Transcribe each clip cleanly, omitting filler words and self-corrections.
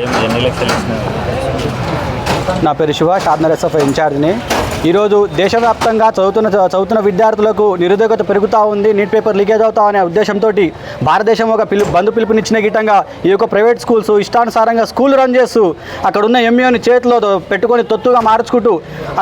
ఎన్ని లక్షలు ఇచ్చినా నా పేరు శివ షాద్నర్ ఇన్ఛార్జ్ని. ఈరోజు దేశవ్యాప్తంగా చదువుతున్న విద్యార్థులకు నిరుద్యోగత పెరుగుతూ ఉంది, నీట్ పేపర్ లీకేజ్ అవుతా అనే ఉద్దేశంతో భారతదేశం ఒక బంధు పిలుపునిచ్చిన గిట్టంగా ఈ యొక్క ప్రైవేట్ స్కూల్స్ ఇష్టానుసారంగా స్కూల్ రన్ చేస్తూ అక్కడ ఉన్న ఎంఈఓని చేతిలో పెట్టుకొని తొత్తుగా మార్చుకుంటూ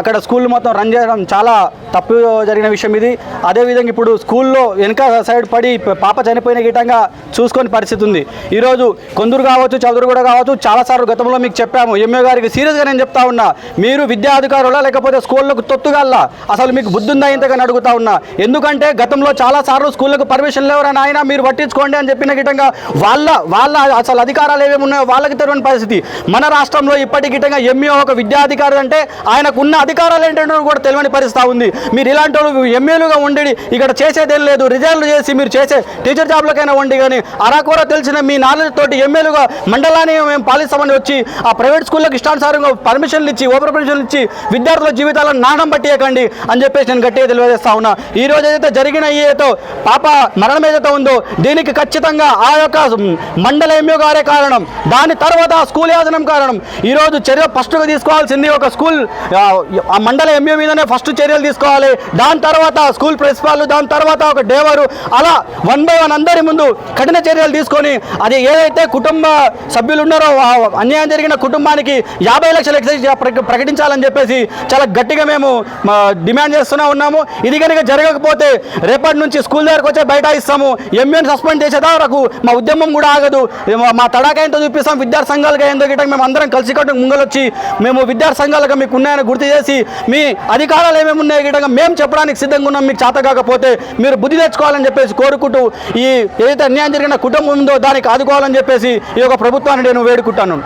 అక్కడ స్కూల్ మొత్తం రన్ చేయడం చాలా తప్పు జరిగిన విషయం ఇది. అదేవిధంగా ఇప్పుడు స్కూల్లో వెనక సైడ్ పడి పాప చనిపోయిన గిట్టంగా చూసుకొని పరిస్థితి ఉంది. ఈరోజు కొందరు కావచ్చు, చదువురు కూడా కావచ్చు, చాలాసార్లు గతంలో మీకు చెప్పాము. ఎంఈఓ గారికి సీరియస్గా నేను చెప్తా ఉన్నా, మీరు విద్యా అధికారులా లేకపోతే స్కూళ్ళకు తొత్తుగాల్లా, అసలు మీకు బుద్ధి ఉందా ఇంతగాని అడుగుతా ఉన్నా. ఎందుకంటే గతంలో చాలాసార్లు స్కూళ్ళకు పర్మిషన్ లేవరని ఆయన మీరు పట్టించుకోండి అని చెప్పిన గిట్టంగా వాళ్ళ అసలు అధికారాలు ఏమేమి ఉన్నాయో వాళ్ళకి తెలియని పరిస్థితి. మన రాష్ట్రంలో ఇప్పటి గిట్టంగా ఎంఈఓ ఒక విద్యాధికారి అంటే ఆయనకు ఉన్న అధికారాలు ఏంటంటే కూడా తెలియని పరిస్థితి ఉంది. మీరు ఇలాంటి వాళ్ళు ఎంఏలుగా ఉండి ఇక్కడ చేసేదేం లేదు, రిజైన్లు చేసి మీరు చేసే టీచర్ జాబ్లకైనా ఉండి కానీ అరాకూర తెలిసిన మీ నాలెడ్జ్ తోటి ఎంఏలుగా మండలాన్ని మేము పాలిస్తామని వచ్చి ఆ ప్రైవేట్ స్కూళ్ళకి ఇష్టానుసారంగా పర్మిషన్లు ఇచ్చి ఓపెన్ పర్మిషన్లు ఇచ్చి విద్యార్థుల జీవితాలను నాశనం పట్టియకండి అని చెప్పేసి నేను గట్టిగా తెలియజేస్తా ఉన్నా. ఈ రోజు ఏదైతే జరిగిన ఏదో పాప మరణం ఏదైతే ఉందో దీనికి ఖచ్చితంగా ఆ యొక్క మండల ఎంఈఓ గారే కారణం, దాని తర్వాత స్కూల్ యాజనం కారణం. ఈరోజు చర్య ఫస్ట్గా తీసుకోవాల్సింది ఒక స్కూల్ ఆ మండల ఎంఈఓ మీదనే ఫస్ట్ చర్యలు తీసుకోవాలి, దాని తర్వాత స్కూల్ ప్రిన్సిపాల్, దాని తర్వాత ఒక డేవరు, అలా 1 by 1 అందరి ముందు కఠిన చర్యలు తీసుకొని అది ఏదైతే కుటుంబ సభ్యులు ఉన్నారో అన్యాయం జరిగిన కుటుంబానికి 50 లక్షల ఎక్సైజ్ ప్రకటించాలని చెప్పేసి చాలా గట్టిగా మేము డిమాండ్ చేస్తూనే ఉన్నాము. ఇది కనుక జరగకపోతే రేపటి నుంచి స్కూల్ దగ్గరకు వచ్చే బయట ఇస్తాము, ఎంఏని సస్పెండ్ చేసేదా వరకు మా ఉద్యమం కూడా ఆగదు. మా తడాక ఏంటో చూపిస్తాం, విద్యార్థి సంఘాలుగా ఏందో గిట్ట మేము అందరం కలిసికట్టు ముంగలొచ్చి మేము విద్యార్థి సంఘాలుగా మీకు ఉన్నాయని గుర్తు చేసి మీ అధికారాలు ఏమేమి ఉన్నాయో గిట్టంగా మేము చెప్పడానికి సిద్ధంగా ఉన్నాం. మీకు చేత కాకపోతే మీరు బుద్ధి తెచ్చుకోవాలని చెప్పేసి కోరుకుంటూ ఈ ఏదైతే అన్యాయం జరిగిన కుటుంబం ఉందో దానికి ఆదుకోవాలని చెప్పేసి ఈ యొక్క ప్రభుత్వాన్ని నేను వేడుకుంటాను.